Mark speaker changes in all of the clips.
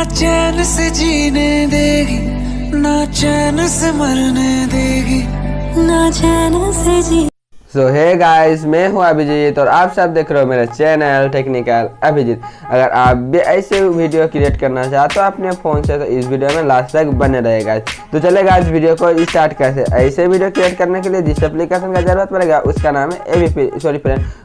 Speaker 1: चैन से जीने देगी, ना चैन से मरने देगी, ना चैन से जी।
Speaker 2: सो हे गाइस, मैं हूँ अभिजीत और आप सब देख रहे हो मेरा चैनल टेक्निकल अभिजीत। अगर आप भी ऐसे वीडियो क्रिएट करना चाहते हो अपने फ़ोन से तो इस वीडियो में लास्ट तक बने रहेगा। तो चलेगा इस वीडियो को स्टार्ट कैसे। ऐसे वीडियो क्रिएट करने के लिए जिस एप्लीकेशन का जरूरत पड़ेगा उसका नाम है एवी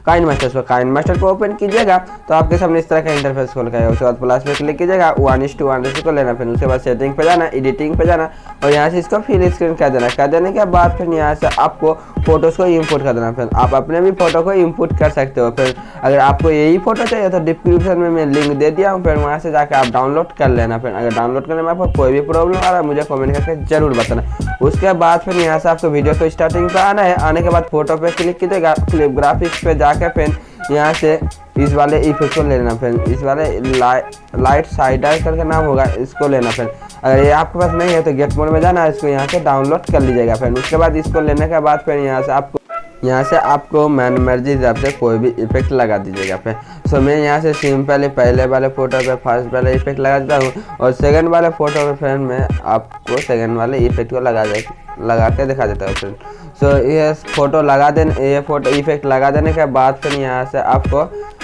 Speaker 2: काइनमास्टर। काइनमास्टर को ओपन कीजिएगा तो आपके सामने इस तरह का इंटरफेस खोल कर उसके बाद प्लस पे क्लिक कीजिएगा 1:1 को लेना, फिर उसके बाद सेटिंग पे जाना, एडिटिंग पे जाना और यहाँ से इसको फिल स्क्रीन कर देना। कर देने के बाद फिर यहाँ से आपको फोटोज़ को इम्पोर्ट कर देना। फिर आप अपने भी फोटो को इम्पोर्ट कर सकते हो। फिर अगर आपको यही फोटो चाहिए तो डिस्क्रिप्शन में मैं लिंक दे दिया हूँ, फिर वहाँ से जाकर आप डाउनलोड कर लेना। फिर अगर डाउनलोड करने में आपको कोई भी प्रॉब्लम आ रहा है मुझे कमेंट करके जरूर बताना। उसके बाद फिर यहाँ से आपको वीडियो को स्टार्टिंग पे आना है। आने के बाद फोटो पे क्लिक कीजिएगा, फ्लिप ग्राफिक्स पे जाकर फिर यहाँ से इस वाले इफेक्ट को लेना। फिर इस वाले लाइट साइडर करके नाम होगा, इसको लेना। फिर अगर ये आपके पास नहीं है तो गेट मोड में जाना, इसको यहाँ से डाउनलोड कर लीजिएगा। फिर उसके बाद इसको लेने के बाद फिर यहाँ से आपको मैन मर्जी हिसाब से कोई भी इफेक्ट लगा दीजिएगा। फिर सो मैं यहाँ से सिंपली पहले वाले फोटो पे फर्स्ट वाले इफेक्ट लगा देता हूँ और सेकंड वाले फोटो पे फिर मैं आपको सेकंड वाले इफेक्ट को लगा के दिखा देता हूँ। फिर सो ये फोटो लगा देने, ये फोटो इफेक्ट लगा देने के बाद फिर यहाँ से आपको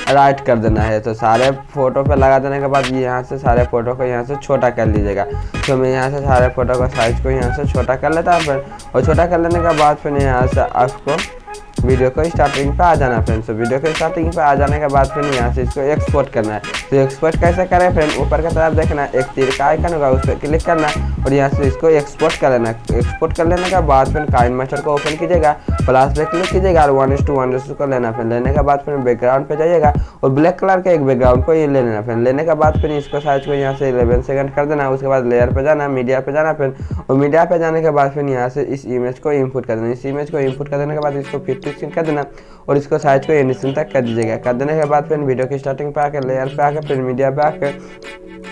Speaker 2: राइट कर देना है। तो सारे फोटो पे लगा देने के बाद यहाँ से सारे फोटो को यहाँ से छोटा कर लीजिएगा। तो मैं यहाँ से सारे फोटो का साइज को यहाँ से छोटा कर लेता हूँ। फिर और छोटा कर लेने के बाद फिर यहाँ से आपको वीडियो को स्टार्टिंग पे आ जाना। फ्रेंड्स तो वीडियो को स्टार्टिंग पे आ जाने के बाद फिर यहाँ से इसको एक्सपोर्ट करना है। तो एक्सपोर्ट कैसे करें फ्रेंड, ऊपर की तरफ देखना, एक तीर का आइकन होगा उस पर क्लिक करना और यहाँ से इसको एक्सपोर्ट कर लेना। एक्सपोर्ट कर लेने के बाद फिर काइनमास्टर को ओपन कीजिएगा, प्लस पे क्लिक कीजिएगा और 1:1 को लेना। फिर लेने के बाद फिर बैकग्राउंड पे जाइएगा और ब्लैक कलर का एक बैकग्राउंड को ये ले लेना। फिर लेने के बाद फिर इसको साइज को यहाँ से 11 सेकंड कर देना। उसके बाद लेयर पे जाना, मीडिया पे जाना। फिर और मीडिया पे जाने के बाद फिर यहाँ से इस इमेज को इम्पोर्ट कर देना। इस इमेज को इम्पोर्ट कर देने के बाद इसको 50 स्क्रीन कर देना और इसको साइज को एडिशन तक कर दीजिएगा। कर देने के बाद फिर वीडियो की स्टार्टिंग पे आकर लेयर पे आकर फिर मीडिया पे आकर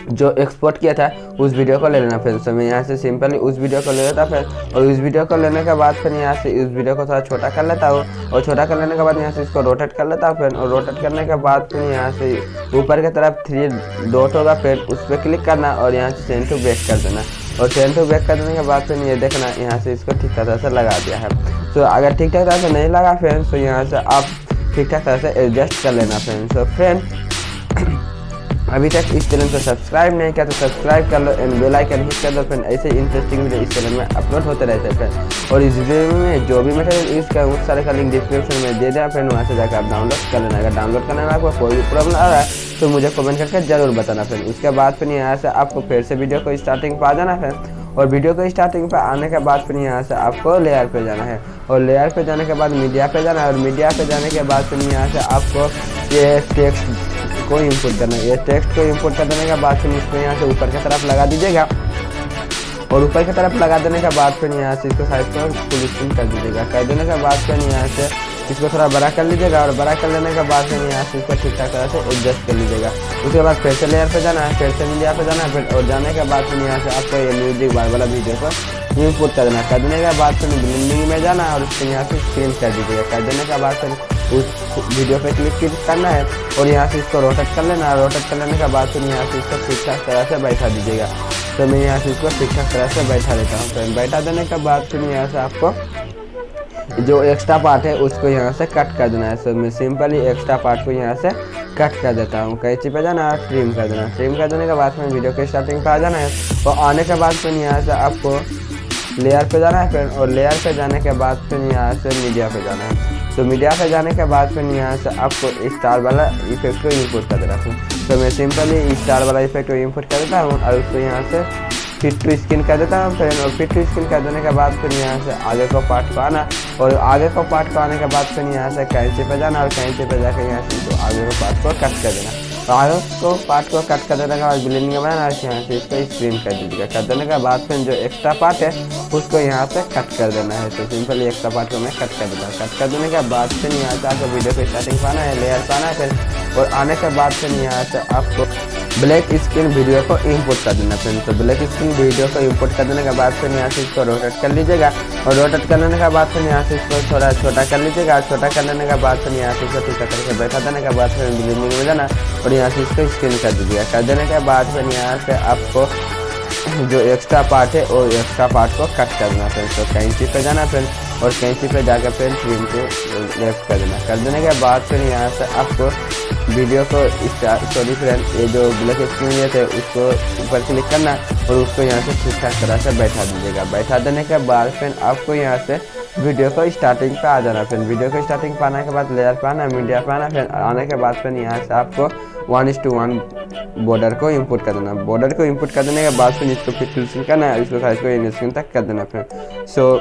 Speaker 2: जो एक्सपोर्ट किया था उस वीडियो को ले लेना। फिर तो मैं यहाँ से सिंपली उस वीडियो को ले लेता। फिर और उस वीडियो को लेने के बाद फिर यहाँ से इस वीडियो को थोड़ा छोटा कर लेता हूँ और छोटा कर लेने के बाद यहाँ से इसको रोटेट कर लेता हूँ। फिर और रोटेट करने के बाद फिर यहाँ से ऊपर की तरफ 3 डॉट होगा, फिर उस पर क्लिक करना और यहाँ से सेंड टू बैक कर देना। और सेंड टू बैक कर देने के बाद फिर ये देखना यहाँ से इसको ठीक तरह से लगा दिया है। तो अगर ठीक ठाक तरह से नहीं लगा फ्रेंड्स तो यहाँ से आप ठीक ठाक तरह से एडजस्ट कर लेना फ्रेंड्स। तो फ्रेंड अभी तक इस चैनल को सब्सक्राइब नहीं किया तो सब्सक्राइब कर लो एंड बेल आइकन हिट कर दो फ्रेंड। ऐसे इंटरेस्टिंग वीडियो इस चैनल में अपलोड होते रहते हैं फ्रेंड। और इस वीडियो में जो भी मटेरियल यूज़ करें उस सारे का लिंक डिस्क्रिप्शन में दे दिया फ्रेंड, वहाँ से जाकर आप डाउनलोड कर लेना। अगर डाउनलोड करने में आपको कोई भी प्रॉब्लम आ रहा है तो मुझे कमेंट करके जरूर बताना फ्रेंड। उसके बाद फिर यहाँ से आपको फिर से वीडियो को स्टार्टिंग पर आ जाना फ्रेंड और वीडियो को स्टार्टिंग पर आने के बाद फिर यहाँ से आपको लेयर पे जाना है और लेयर पे जाने के बाद मीडिया पे जाना है और मीडिया पे जाने के बाद फिर यहाँ से आपको ये टेक्स्ट को इम्पोर्ट करना है। ये टेक्स्ट को इम्पोर्ट कर देने के बाद फिर इसको यहाँ से ऊपर की तरफ लगा दीजिएगा और ऊपर की तरफ लगा देने के बाद फिर यहाँ से इसको साइज को फुल स्क्रीन कर दीजिएगा। कर देने के बाद फिर यहाँ से इसको थोड़ा बड़ा कर लीजिएगा और बड़ा कर लेने के बाद फिर यहाँ से इसको ठीक ठाक तरह से एडजस्ट कर लीजिएगा। उसके बाद फिर से लेयर पे जाना है, फिर से मीडिया पे जाना है। फिर और जाने के बाद फिर यहाँ से आपको ये म्यूजिक बार वाला वीडियो को इम्पोर्ट कर देना। कर देने के बाद फिर ब्लेंडिंग में जाना और उसको यहाँ से स्क्रीन कर दीजिएगा। कर देने के बाद फिर उस वीडियो पे क्लिक करना है और यहाँ से इसको रोटेट कर लेना। रोटेट कर लेने के बाद फिर यहाँ से इसको ठीक ठाक तरह से बैठा दीजिएगा। तो मैं यहाँ से इसको ठीक ठाक तरह से बैठा देता हूँ। फिर बैठा देने के बाद फिर यहाँ से आपको जो एक्स्ट्रा पार्ट है उसको यहाँ से कट कर देना है। सो मैं सिंपली एक्स्ट्रा पार्ट को यहाँ से कट कर देता हूँ। कैंची पे जाना और ट्रिम कर देना। ट्रिम कर देने के बाद फिर वीडियो के स्टार्टिंग पे आ जाना है और आने के बाद फिर यहाँ से आपको लेयर पे जाना है फिर और लेयर पे जाने के बाद फिर यहाँ से मीडिया पे जाना है। तो मीडिया पे जाने के बाद फिर यहाँ से आपको स्टार वाला इफेक्ट को इम्पोर्ट कर देना है। तो मैं सिंपली स्टार वाला इफेक्ट को इम्पोर्ट कर देता हूँ और उसको यहाँ से फिट टू स्क्रीन कर देता हूँ फ्रेंड। और फिट टू स्क्रीन कर देने के बाद फिर यहाँ से आगे को पार्ट को आना और आगे को पार्ट को आने के बाद फिर यहाँ से कैंची पे जाना और कैंची पे जाकर यहाँ से इसको आगे को पार्ट को कट कर देना। तो आगे को पार्ट को कट कर देने के बाद ब्लेंडिंग में बनाना यहाँ से इसको स्क्रीन कर दीजिएगा। कर देने के बाद फिर जो एक्स्ट्रा पार्ट है उसको यहाँ से कट कर देना है। तो सिंपली एक्स्ट्रा पार्ट को मैं कट कर देता हूँ। कट कर देने के बाद फिर यहाँ से आपको वीडियो को स्टार्टिंग पाना है, लेयर पाना है फिर और आने के बाद फिर यहाँ से आपको ब्लैक स्क्रीन वीडियो को इंपोर्ट कर देना फ्रेंड। तो ब्लैक स्क्रीन वीडियो को इंपोर्ट कर देने के बाद फिर यहाँ से इसको रोटेट कर लीजिएगा और रोटेट कर लेने के बाद फिर यहाँ से इसको थोड़ा छोटा कर लीजिएगा। छोटा कर लेने के बाद फिर यहाँ से इसको ठीक करके बैठा देने के बाद फिर ब्लेंडिंग में जाना और यहाँ से इसको स्क्रीन कर दीजिएगा। कर देने के बाद फिर यहाँ से आपको जो एक्स्ट्रा पार्ट है वो एक्स्ट्रा पार्ट को कट करना फ्रेंड। तो कैंची पे जाना फ्रेंड और कैंची पे जाकर फ्रेंड ट्रिम को लेफ्ट कर देना। कर देने के बाद फिर यहाँ से आपको वीडियो को सॉरी फ्रेंड ये जो ब्लैक स्क्रीन थे उसको ऊपर क्लिक करना और उसको यहाँ से ठीक ठाक तरह से बैठा दीजिएगा। बैठा देने के बाद फ्रेंड आपको यहाँ से वीडियो को स्टार्टिंग पे आ जाना फ्रेंड। वीडियो को स्टार्टिंग पे आने के बाद लेयर पे आना, मीडिया पे आना फ्रेंड। आने के बाद फ्रेंड यहाँ से आपको 1:1 बॉर्डर को इंपोर्ट कर देना। बॉर्डर को इंपोर्ट कर देने के बाद फिर इसको फिक्सिंग करना है, इसको साइज को इन स्क्रीन तक कर देना फ्रेंड। सो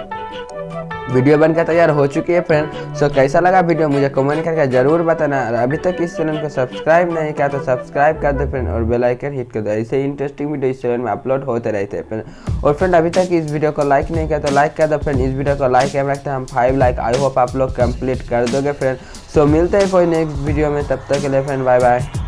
Speaker 2: वीडियो बनकर तैयार हो चुकी है फ्रेंड। सो कैसा लगा वीडियो मुझे कमेंट करके जरूर बताना। और अभी तक इस चैनल को सब्सक्राइब नहीं किया तो सब्सक्राइब कर दो फ्रेंड और बेल आइकन हिट कर दो। ऐसे इंटरेस्टिंग वीडियो इस चैनल में अपलोड होते रहते हैं फ्रेंड। और फ्रेंड अभी तक इस वीडियो को लाइक नहीं किया तो लाइक कर दो फ्रेंड। इस वीडियो को लाइक एम रखते हैं हम 5 लाइक। आई होप आप लोग कंप्लीट कर दोगे फ्रेंड। सो मिलते हैं कोई नेक्स्ट वीडियो में, तब तक के लिए फ्रेंड बाय बाय।